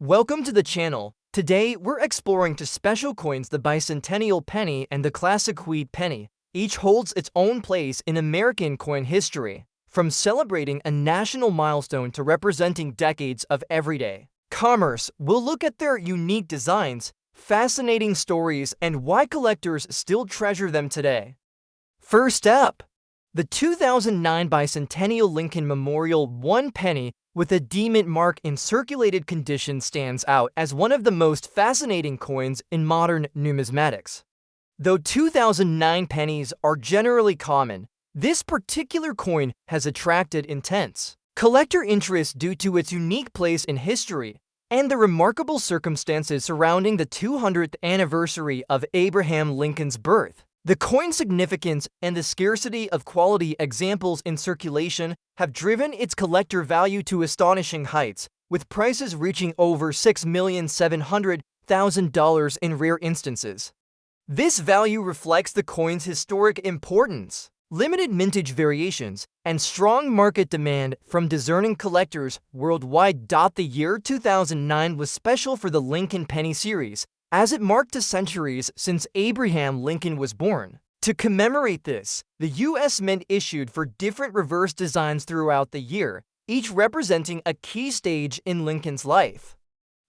Welcome to the channel. Today, we're exploring two special coins, the bicentennial penny and the classic wheat penny. Each holds its own place in American coin history, from celebrating a national milestone to representing decades of everyday commerce. We'll look at their unique designs, fascinating stories, and why collectors still treasure them today. First up, the 2009 bicentennial Lincoln Memorial 1 penny with a D-mint mark in circulated condition stands out as one of the most fascinating coins in modern numismatics. Though 2009 pennies are generally common, this particular coin has attracted intense collector interest due to its unique place in history and the remarkable circumstances surrounding the 200th anniversary of Abraham Lincoln's birth. The coin's significance and the scarcity of quality examples in circulation have driven its collector value to astonishing heights, with prices reaching over $6,700,000 in rare instances. This value reflects the coin's historic importance, limited mintage variations, and strong market demand from discerning collectors worldwide. The year 2009 was special for the Lincoln Penny series, as it marked the centuries since Abraham Lincoln was born. To commemorate this, the U.S. Mint issued four different reverse designs throughout the year, each representing a key stage in Lincoln's life.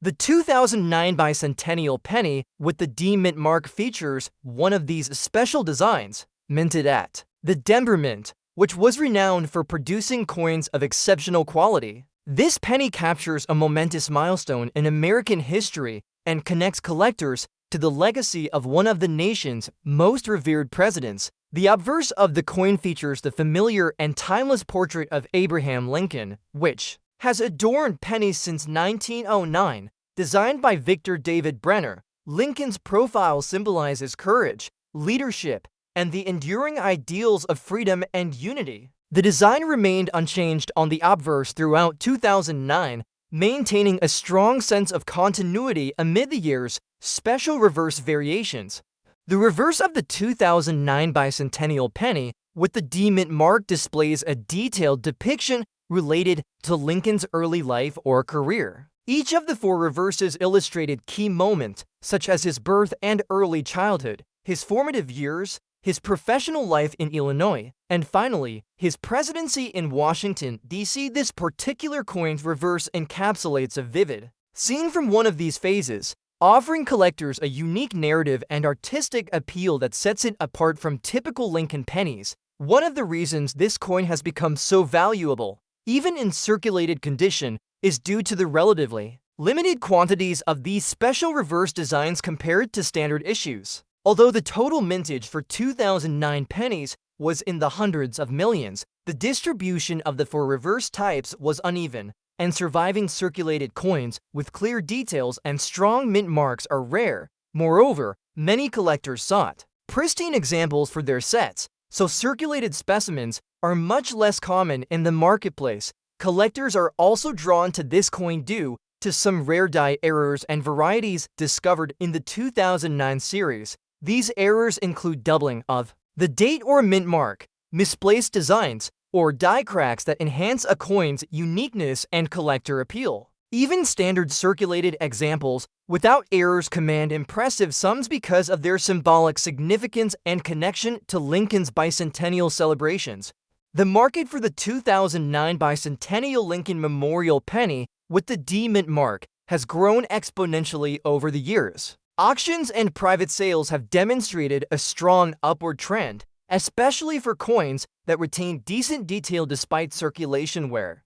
The 2009 bicentennial penny with the D-mint mark features one of these special designs, minted at the Denver Mint, which was renowned for producing coins of exceptional quality. This penny captures a momentous milestone in American history and connects collectors to the legacy of one of the nation's most revered presidents. The obverse of the coin features the familiar and timeless portrait of Abraham Lincoln, which has adorned pennies since 1909. Designed by Victor David Brenner, Lincoln's profile symbolizes courage, leadership, and the enduring ideals of freedom and unity. The design remained unchanged on the obverse throughout 2009, maintaining a strong sense of continuity amid the year's special reverse variations. The reverse of the 2009 bicentennial penny with the D-mint mark displays a detailed depiction related to Lincoln's early life or career. Each of the four reverses illustrated key moments, such as his birth and early childhood, his formative years, his professional life in Illinois, and finally, his presidency in Washington, D.C. This particular coin's reverse encapsulates a vivid scene from one of these phases, offering collectors a unique narrative and artistic appeal that sets it apart from typical Lincoln pennies. One of the reasons this coin has become so valuable, even in circulated condition, is due to the relatively limited quantities of these special reverse designs compared to standard issues. Although the total mintage for 2009 pennies was in the hundreds of millions, the distribution of the four reverse types was uneven, and surviving circulated coins with clear details and strong mint marks are rare. Moreover, many collectors sought pristine examples for their sets, so circulated specimens are much less common in the marketplace. Collectors are also drawn to this coin due to some rare die errors and varieties discovered in the 2009 series. These errors include doubling of the date or mint mark, misplaced designs, or die cracks that enhance a coin's uniqueness and collector appeal. Even standard circulated examples without errors command impressive sums because of their symbolic significance and connection to Lincoln's bicentennial celebrations. The market for the 2009 bicentennial Lincoln Memorial penny with the D-mint mark has grown exponentially over the years. Auctions and private sales have demonstrated a strong upward trend, especially for coins that retain decent detail despite circulation wear.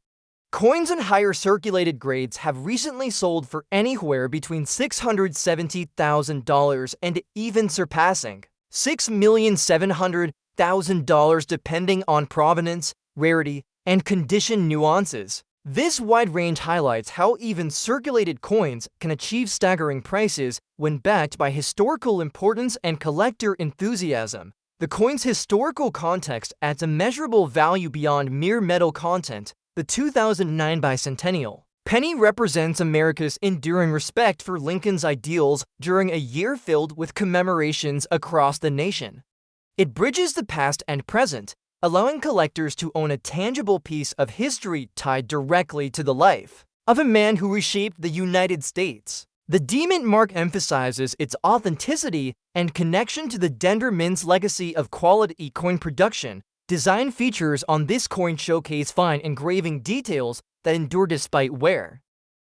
Coins in higher circulated grades have recently sold for anywhere between $670,000 and even surpassing $6,700,000 depending on provenance, rarity, and condition nuances. This wide range highlights how even circulated coins can achieve staggering prices when backed by historical importance and collector enthusiasm. The coin's historical context adds immeasurable value beyond mere metal content. The 2009 bicentennial penny represents America's enduring respect for Lincoln's ideals during a year filled with commemorations across the nation. It bridges the past and present, allowing collectors to own a tangible piece of history tied directly to the life, of a man who reshaped the United States. The D-Mint mark emphasizes its authenticity and connection to the Denver Mint's legacy of quality coin production. Design features on this coin showcase fine engraving details that endure despite wear.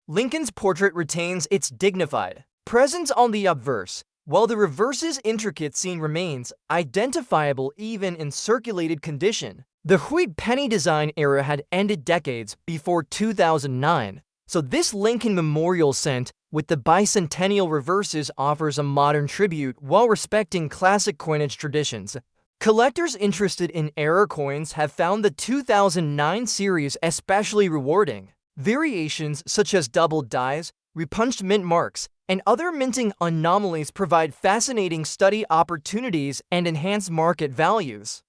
Lincoln's portrait retains its dignified presence on the obverse, while the reverse's intricate scene remains identifiable even in circulated condition. The Wheat penny design era had ended decades before 2009, so this Lincoln memorial cent with the bicentennial reverses offers a modern tribute while respecting classic coinage traditions. Collectors interested in era coins have found the 2009 series especially rewarding. Variations such as double dies, repunched mint marks, and other minting anomalies provide fascinating study opportunities and enhance market values.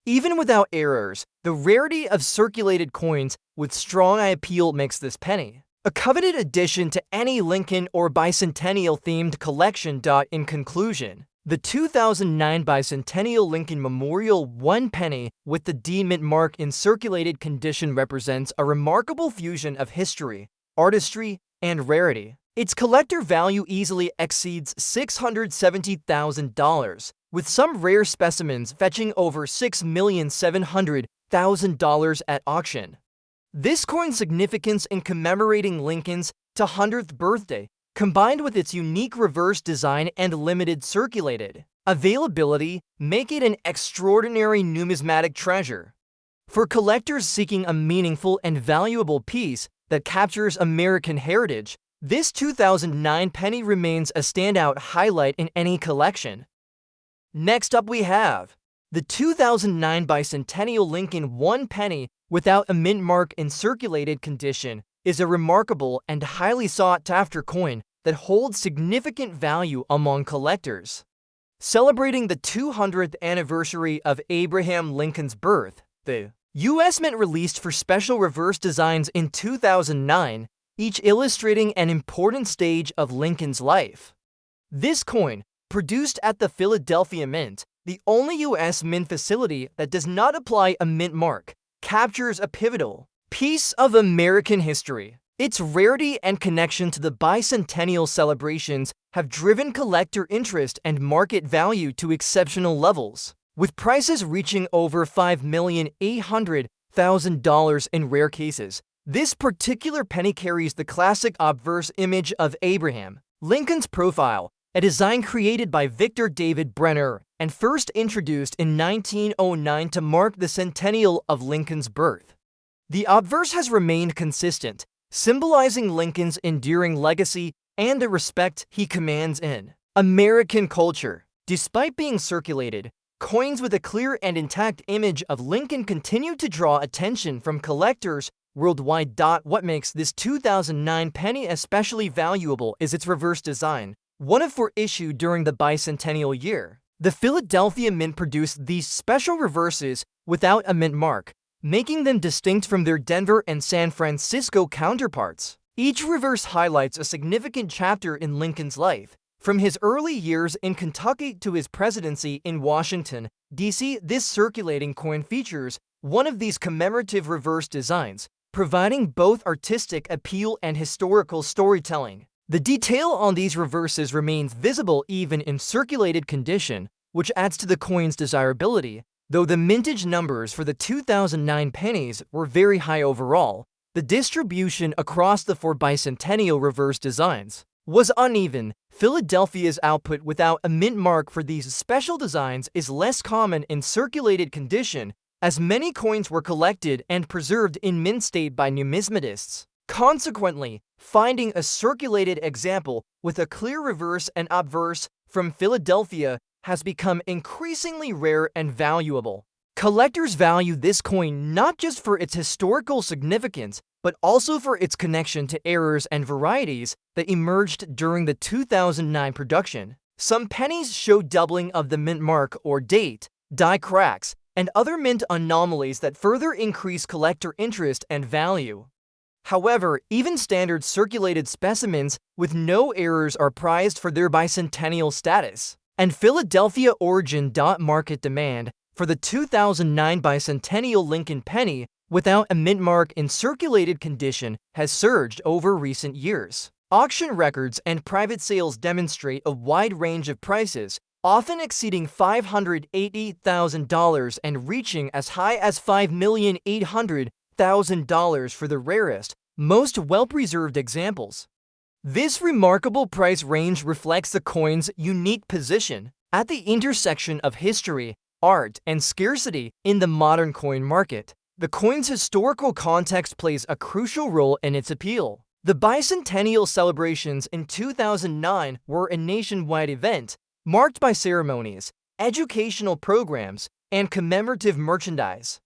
Even without errors, the rarity of circulated coins with strong eye appeal makes this penny a coveted addition to any Lincoln or bicentennial-themed collection. In conclusion, the 2009 Bicentennial Lincoln Memorial 1 penny with the D-Mint mark in circulated condition represents a remarkable fusion of history, artistry, and rarity. Its collector value easily exceeds $670,000, with some rare specimens fetching over $6,700,000 at auction. This coin's significance in commemorating Lincoln's 200th birthday, combined with its unique reverse design and limited circulated availability, make it an extraordinary numismatic treasure. For collectors seeking a meaningful and valuable piece that captures American heritage, this 2009 penny remains a standout highlight in any collection. Next up we have the 2009 Bicentennial Lincoln 1 penny without a mint mark in circulated condition is a remarkable and highly sought-after coin that holds significant value among collectors. Celebrating the 200th anniversary of Abraham Lincoln's birth, the U.S. Mint released for special reverse designs in 2009, each illustrating an important stage of Lincoln's life. This coin, produced at the Philadelphia Mint, the only U.S. Mint facility that does not apply a mint mark, captures a pivotal piece of American history. Its rarity and connection to the bicentennial celebrations have driven collector interest and market value to exceptional levels, with prices reaching over $5,800,000 in rare cases. This particular penny carries the classic obverse image of Abraham Lincoln's profile, a design created by Victor David Brenner and first introduced in 1909 to mark the centennial of Lincoln's birth. The obverse has remained consistent, symbolizing Lincoln's enduring legacy and the respect he commands in American culture. Despite being circulated, coins with a clear and intact image of Lincoln continue to draw attention from collectors worldwide. What makes this 2009 penny especially valuable is its reverse design, one of 4 issued during the bicentennial year. The Philadelphia Mint produced these special reverses without a mint mark, making them distinct from their Denver and San Francisco counterparts. Each reverse highlights a significant chapter in Lincoln's life, from his early years in Kentucky to his presidency in Washington, D.C. This circulating coin features one of these commemorative reverse designs, providing both artistic appeal and historical storytelling. The detail on these reverses remains visible even in circulated condition, which adds to the coin's desirability. Though the mintage numbers for the 2009 pennies were very high overall, the distribution across the 4 bicentennial reverse designs was uneven. Philadelphia's output without a mint mark for these special designs is less common in circulated condition, as many coins were collected and preserved in mint state by numismatists. Consequently, finding a circulated example with a clear reverse and obverse from Philadelphia has become increasingly rare and valuable. Collectors value this coin not just for its historical significance, but also for its connection to errors and varieties that emerged during the 2009 production. Some pennies show doubling of the mint mark or date, die cracks, and other mint anomalies that further increase collector interest and value. However, even standard circulated specimens with no errors are prized for their bicentennial status, and Philadelphia origin. Market demand for the 2009 Bicentennial Lincoln penny without a mint mark in circulated condition has surged over recent years. Auction records and private sales demonstrate a wide range of prices, often exceeding $580,000 and reaching as high as $5,800,000 for the rarest, most well-preserved examples. This remarkable price range reflects the coin's unique position at the intersection of history, art, and scarcity in the modern coin market. The coin's historical context plays a crucial role in its appeal. The bicentennial celebrations in 2009 were a nationwide event, marked by ceremonies, educational programs, and commemorative merchandise.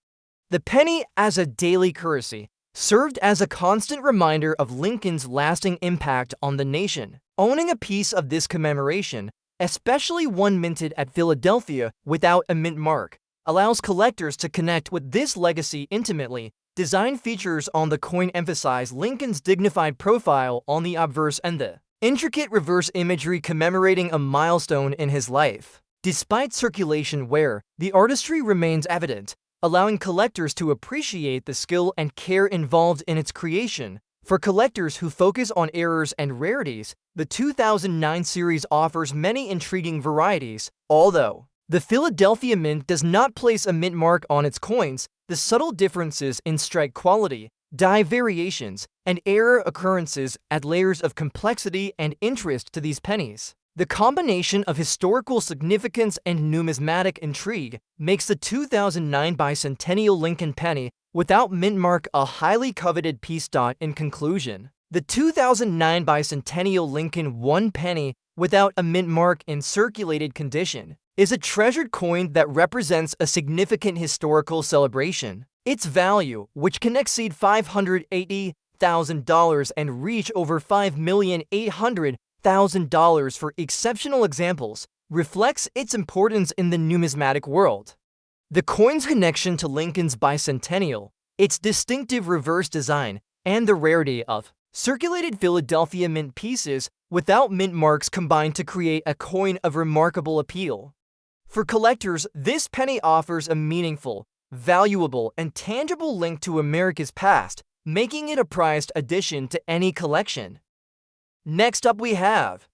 The penny, as a daily currency, served as a constant reminder of Lincoln's lasting impact on the nation. Owning a piece of this commemoration, especially one minted at Philadelphia without a mint mark, allows collectors to connect with this legacy intimately. Design features on the coin emphasize Lincoln's dignified profile on the obverse and the intricate reverse imagery commemorating a milestone in his life. Despite circulation wear, the artistry remains evident, allowing collectors to appreciate the skill and care involved in its creation. For collectors who focus on errors and rarities, the 2009 series offers many intriguing varieties. Although the Philadelphia Mint does not place a mint mark on its coins, the subtle differences in strike quality, die variations, and error occurrences add layers of complexity and interest to these pennies. The combination of historical significance and numismatic intrigue makes the 2009 bicentennial Lincoln penny without mint mark a highly coveted piece. In conclusion, the 2009 bicentennial Lincoln 1 penny without a mint mark in circulated condition is a treasured coin that represents a significant historical celebration. Its value, which can exceed $580,000 and reach over $5,800,000 for exceptional examples, reflects its importance in the numismatic world. The coin's connection to Lincoln's bicentennial, its distinctive reverse design, and the rarity of circulated Philadelphia mint pieces without mint marks combine to create a coin of remarkable appeal. For collectors, this penny offers a meaningful, valuable, and tangible link to America's past, making it a prized addition to any collection. Next up we have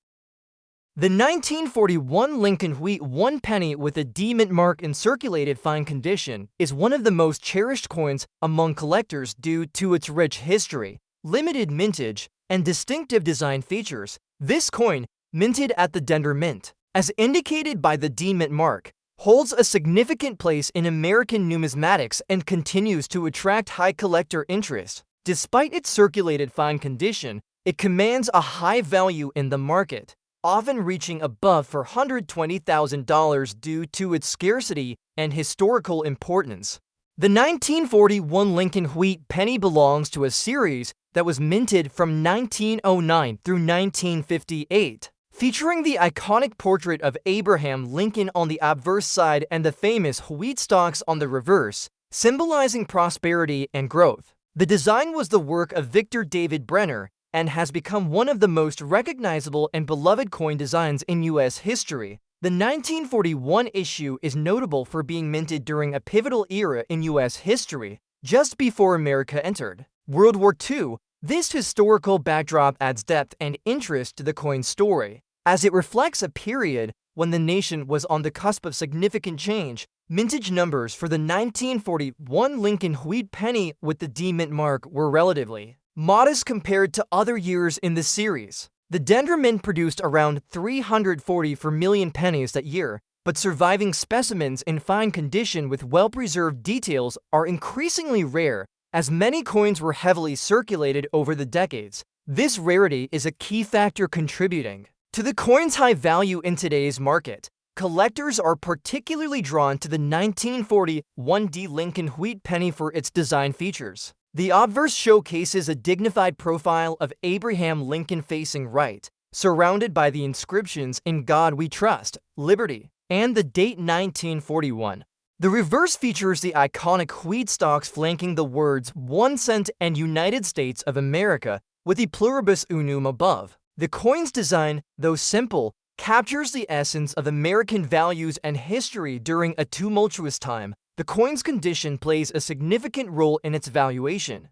the 1941 Lincoln Wheat 1 penny with a D mint mark in circulated fine condition is one of the most cherished coins among collectors due to its rich history, limited mintage, and distinctive design features. This coin, minted at the Denver Mint, as indicated by the D mint mark, holds a significant place in American numismatics and continues to attract high collector interest. Despite its circulated fine condition, it commands a high value in the market, often reaching above $420,000 due to its scarcity and historical importance. The 1941 Lincoln Wheat penny belongs to a series that was minted from 1909 through 1958. Featuring the iconic portrait of Abraham Lincoln on the obverse side and the famous wheat stalks on the reverse, symbolizing prosperity and growth. The design was the work of Victor David Brenner and has become one of the most recognizable and beloved coin designs in U.S. history. The 1941 issue is notable for being minted during a pivotal era in U.S. history, just before America entered World War II. This historical backdrop adds depth and interest to the coin's story, as it reflects a period when the nation was on the cusp of significant change. Mintage numbers for the 1941 Lincoln Wheat penny with the D mint mark were relatively modest compared to other years in the series. The Denver Mint produced around 344 million pennies that year, but surviving specimens in fine condition with well-preserved details are increasingly rare, as many coins were heavily circulated over the decades. This rarity is a key factor contributing to the coin's high value in today's market. Collectors are particularly drawn to the 1941 D Lincoln Wheat penny for its design features. The obverse showcases a dignified profile of Abraham Lincoln facing right, surrounded by the inscriptions "In God We Trust," "Liberty," and the date 1941. The reverse features the iconic wheat stalks flanking the words 1 cent and United States of America, with the pluribus unum above. The coin's design, though simple, captures the essence of American values and history during a tumultuous time. the coin's condition plays a significant role in its valuation.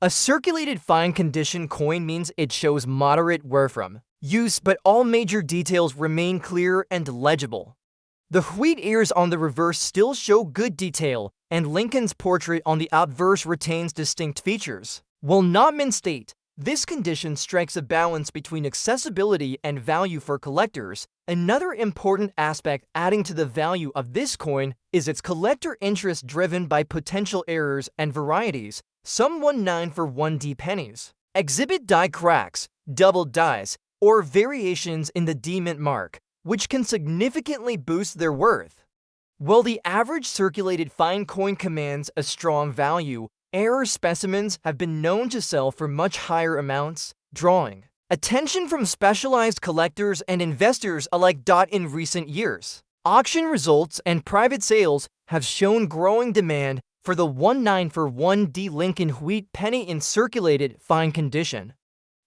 A circulated fine condition coin means it shows moderate wear from use, but all major details remain clear and legible. The wheat ears on the reverse still show good detail, and Lincoln's portrait on the obverse retains distinct features. While not mint state, this condition strikes a balance between accessibility and value for collectors. Another important aspect adding to the value of this coin is its collector interest driven by potential errors and varieties. Some 1/9 for 1D pennies exhibit die cracks, double dies, or variations in the D mint mark, which can significantly boost their worth. While the average circulated fine coin commands a strong value, error specimens have been known to sell for much higher amounts, drawing attention from specialized collectors and investors alike. In recent years, auction results and private sales have shown growing demand for the 1/9 for 1D Lincoln wheat penny in circulated fine condition.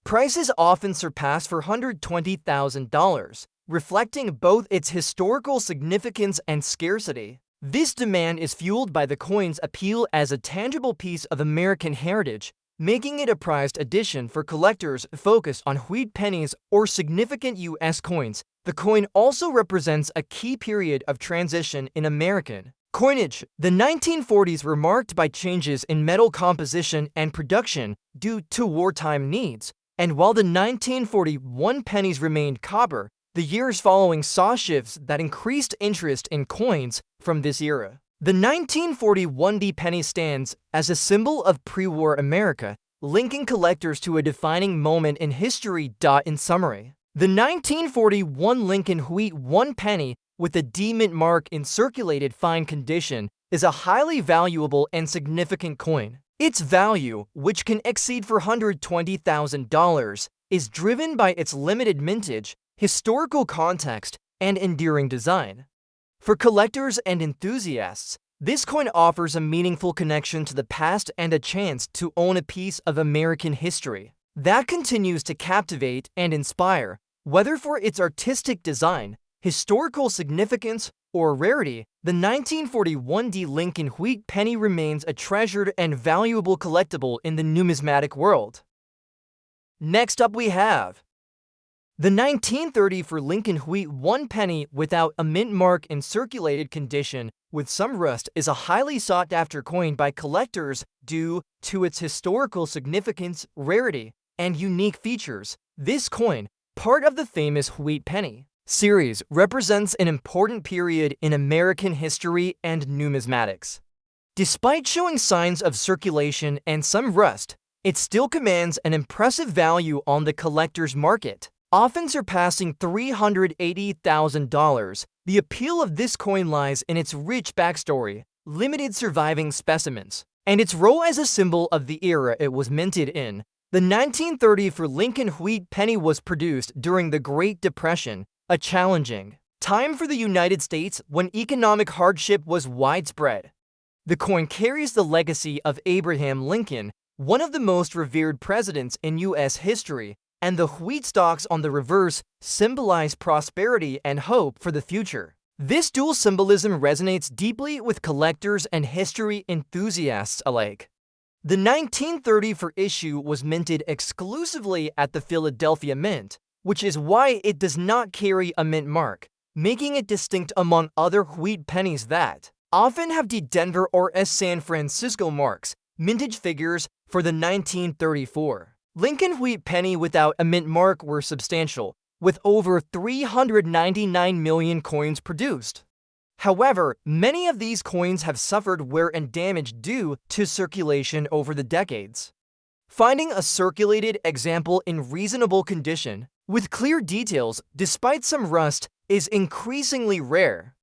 Prices often surpass $420,000, reflecting both its historical significance and scarcity. This demand is fueled by the coin's appeal as a tangible piece of American heritage, making it a prized addition for collectors focused on wheat pennies or significant U.S. coins. The coin also represents a key period of transition in American coinage. The 1940s were marked by changes in metal composition and production due to wartime needs, and while the 1941 pennies remained copper, the years following saw shifts that increased interest in coins from this era. The 1941 D penny stands as a symbol of pre-war America, linking collectors to a defining moment in history. In summary, the 1941 Lincoln wheat 1 penny with a D mint mark in circulated fine condition is a highly valuable and significant coin. Its value, which can exceed $420,000, is driven by its limited mintage, historical context, and enduring design. For collectors and enthusiasts, this coin offers a meaningful connection to the past and a chance to own a piece of American history that continues to captivate and inspire. Whether for its artistic design, historical significance, or rarity, the 1941 D Lincoln wheat penny remains a treasured and valuable collectible in the numismatic world. Next up we have the 1930 for Lincoln wheat 1 penny without a mint mark in circulated condition with some rust is a highly sought-after coin by collectors due to its historical significance, rarity, and unique features. This coin, part of the famous wheat penny series, represents an important period in American history and numismatics. Despite showing signs of circulation and some rust, it still commands an impressive value on the collector's market, often surpassing $380,000. The appeal of this coin lies in its rich backstory, limited surviving specimens, and its role as a symbol of the era it was minted in. The 1930 for Lincoln wheat penny was produced during the Great Depression, a challenging time for the United States when economic hardship was widespread. The coin carries the legacy of Abraham Lincoln, one of the most revered presidents in U.S. history, and the wheat stalks on the reverse symbolize prosperity and hope for the future. This dual symbolism resonates deeply with collectors and history enthusiasts alike. The 1930 for issue was minted exclusively at the Philadelphia Mint, which is why it does not carry a mint mark, making it distinct among other wheat pennies that often have the Denver or San Francisco marks. Mintage figures for the 1934 Lincoln wheat penny without a mint mark were substantial, with over 399 million coins produced. However, many of these coins have suffered wear and damage due to circulation over the decades. Finding a circulated example in reasonable condition, with clear details despite some rust, is increasingly rare.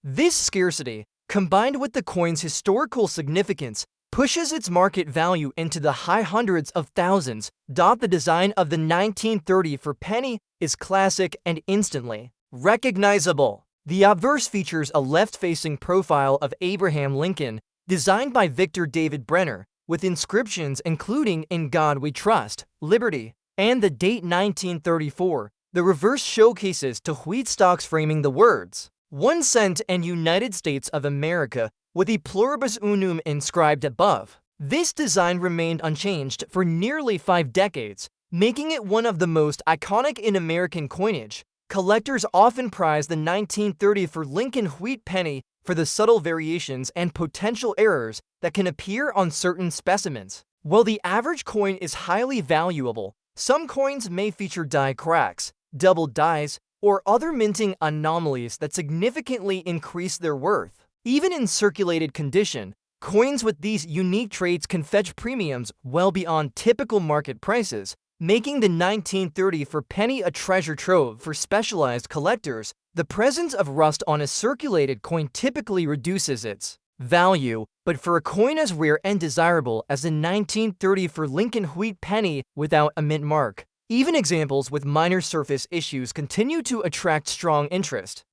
This scarcity, combined with the coin's historical significance, pushes its market value into the high hundreds of thousands. The design of the 1930 for penny is classic and instantly recognizable. The obverse features a left-facing profile of Abraham Lincoln, designed by Victor David Brenner, with inscriptions including "In God We Trust," "Liberty," and the date 1934. The reverse showcases two wheat stalks framing the words 1 cent and United States of America, with the pluribus unum inscribed above. This design remained unchanged for nearly 5 decades, making it one of the most iconic in American coinage. Collectors often prize the 1934 Lincoln wheat penny for the subtle variations and potential errors that can appear on certain specimens. While the average coin is highly valuable, some coins may feature die cracks, double dies, or other minting anomalies that significantly increase their worth. Even in circulated condition, coins with these unique traits can fetch premiums well beyond typical market prices, making the 1934 penny a treasure trove for specialized collectors. The presence of rust on a circulated coin typically reduces its value, but for a coin as rare and desirable as the 1934 Lincoln wheat penny without a mint mark, even examples with minor surface issues continue to attract strong interest.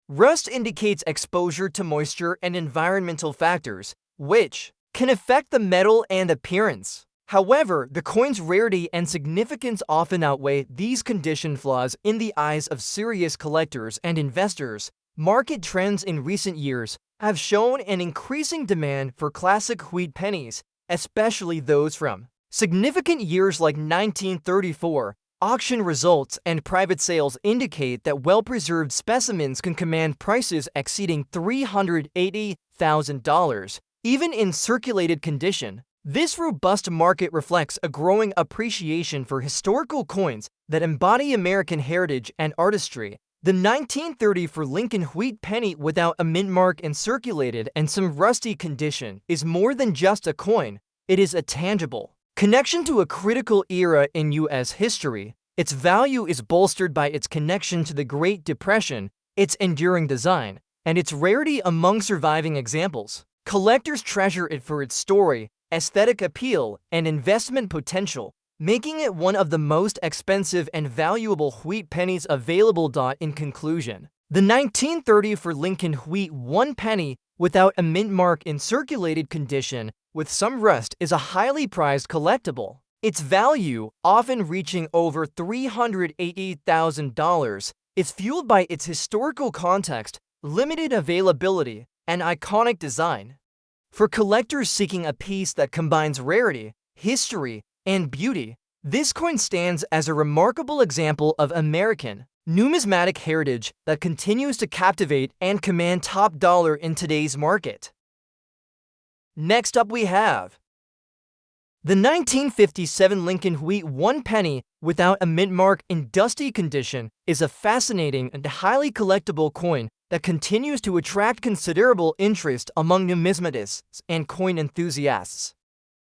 Rust indicates exposure to moisture and environmental factors, which can affect the metal and appearance. However, the coin's rarity and significance often outweigh these condition flaws in the eyes of serious collectors and investors. Market trends in recent years have shown an increasing demand for classic wheat pennies, especially those from significant years like 1934. Auction results and private sales indicate that well-preserved specimens can command prices exceeding $380,000, even in circulated condition. This robust market reflects a growing appreciation for historical coins that embody American heritage and artistry. The 1934 Lincoln wheat penny without a mint mark and circulated and some rusty condition is more than just a coin. It is a tangible connection to a critical era in U.S. history. Its value is bolstered by its connection to the Great Depression, its enduring design, and its rarity among surviving examples. Collectors treasure it for its story, aesthetic appeal, and investment potential, making it one of the most expensive and valuable wheat pennies available. In conclusion, the 1934 Lincoln wheat 1 penny without a mint mark in circulated condition with some rust is a highly prized collectible. Its value, often reaching over $380,000, is fueled by its historical context, limited availability, and iconic design. For collectors seeking a piece that combines rarity, history, and beauty, this coin stands as a remarkable example of American numismatic heritage that continues to captivate and command top dollar in today's market. Next up we have the 1957 Lincoln wheat 1 penny without a mint mark in dusty condition is a fascinating and highly collectible coin that continues to attract considerable interest among numismatists and coin enthusiasts.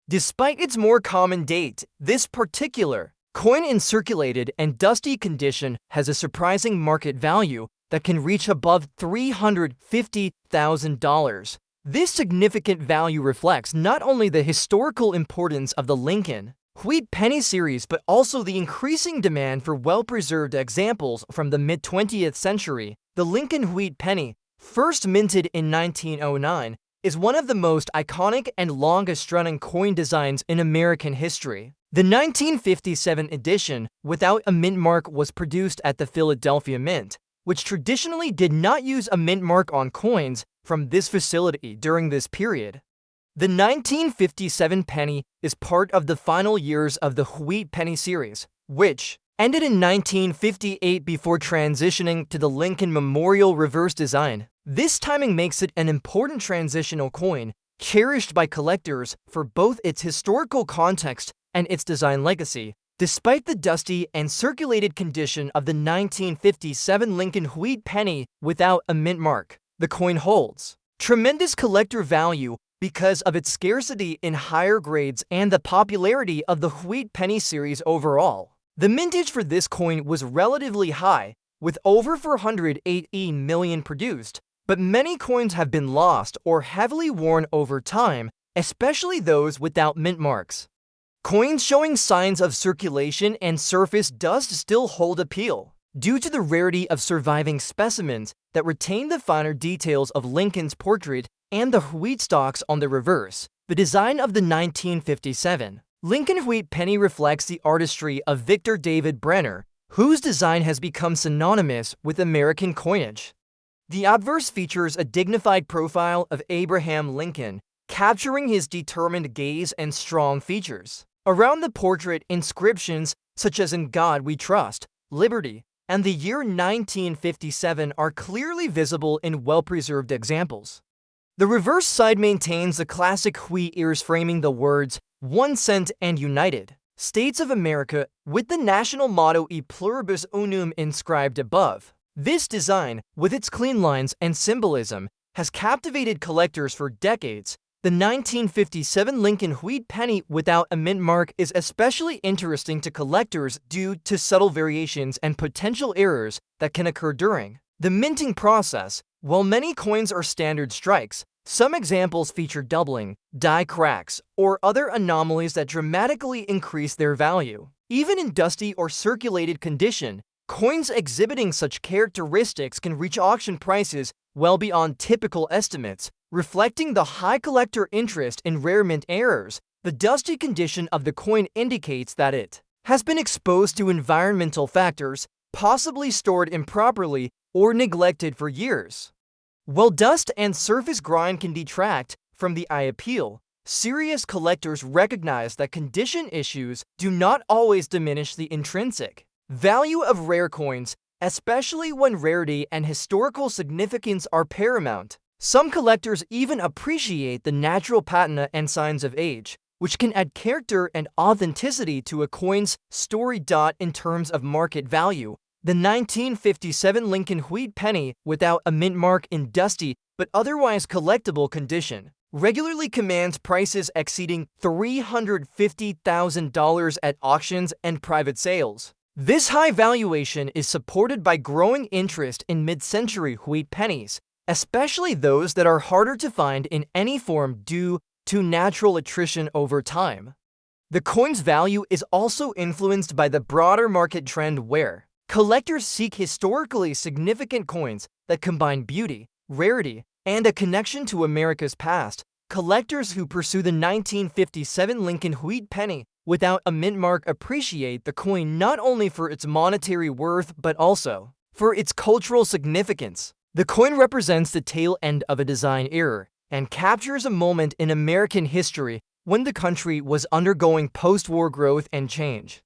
Despite its more common date, this particular coin in circulated and dusty condition has a surprising market value that can reach above $350,000. This significant value reflects not only the historical importance of the Lincoln wheat penny series but also the increasing demand for well-preserved examples from the mid-20th century. The Lincoln wheat penny, first minted in 1909, is one of the most iconic and longest-running coin designs in American history. The 1957 edition without a mint mark was produced at the Philadelphia Mint, which traditionally did not use a mint mark on coins from this facility during this period. The 1957 penny is part of the final years of the wheat penny series, which ended in 1958 before transitioning to the Lincoln Memorial reverse design. This timing makes it an important transitional coin, cherished by collectors for both its historical context and its design legacy. Despite the dusty and circulated condition of the 1957 Lincoln wheat penny without a mint mark, the coin holds tremendous collector value because of its scarcity in higher grades and the popularity of the wheat penny series overall. The mintage for this coin was relatively high, with over 480 million produced, but many coins have been lost or heavily worn over time, especially those without mint marks. Coins showing signs of circulation and surface dust still hold appeal, due to the rarity of surviving specimens that retain the finer details of Lincoln's portrait and the wheat stalks on the reverse. The design of the 1957 Lincoln wheat penny reflects the artistry of Victor David Brenner, whose design has become synonymous with American coinage. The obverse features a dignified profile of Abraham Lincoln, capturing his determined gaze and strong features. Around the portrait, inscriptions such as "In God We Trust," "Liberty," and the year 1957 are clearly visible in well-preserved examples. The reverse side maintains the classic wheat ears framing the words "1 cent" and "United States of America" with the national motto "E pluribus unum" inscribed above. This design, with its clean lines and symbolism, has captivated collectors for decades. The 1957 Lincoln wheat penny without a mint mark is especially interesting to collectors due to subtle variations and potential errors that can occur during the minting process. While many coins are standard strikes, some examples feature doubling, die cracks, or other anomalies that dramatically increase their value. Even in dusty or circulated condition, coins exhibiting such characteristics can reach auction prices well beyond typical estimates, reflecting the high collector interest in rare mint errors. The dusty condition of the coin indicates that it has been exposed to environmental factors, possibly stored improperly or neglected for years. While dust and surface grind can detract from the eye appeal, serious collectors recognize that condition issues do not always diminish the intrinsic value of rare coins, especially when rarity and historical significance are paramount. Some collectors even appreciate the natural patina and signs of age, which can add character and authenticity to a coin's story. In terms of market value, the 1957 Lincoln wheat penny without a mint mark in dusty but otherwise collectible condition regularly commands prices exceeding $350,000 at auctions and private sales. This high valuation is supported by growing interest in mid-century wheat pennies, especially those that are harder to find in any form due to natural attrition over time. The coin's value is also influenced by the broader market trend where collectors seek historically significant coins that combine beauty, rarity, and a connection to America's past. Collectors who pursue the 1957 Lincoln wheat penny without a mint mark appreciate the coin not only for its monetary worth but also for its cultural significance. The coin represents the tail end of a design era and captures a moment in American history when the country was undergoing post-war growth and change.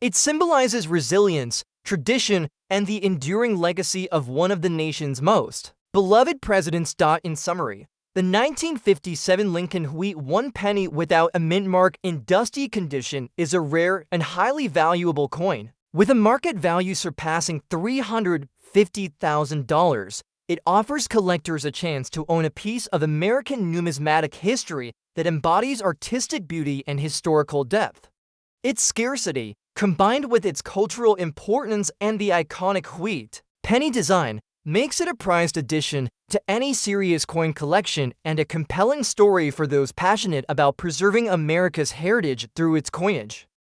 It symbolizes resilience, tradition, and the enduring legacy of one of the nation's most beloved presidents. In summary, the 1957 Lincoln wheat 1 penny without a mint mark in dusty condition is a rare and highly valuable coin. With a market value surpassing $350,000, it offers collectors a chance to own a piece of American numismatic history that embodies artistic beauty and historical depth. Its scarcity, combined with its cultural importance and the iconic wheat penny design, makes it a prized addition to any serious coin collection and a compelling story for those passionate about preserving America's heritage through its coinage.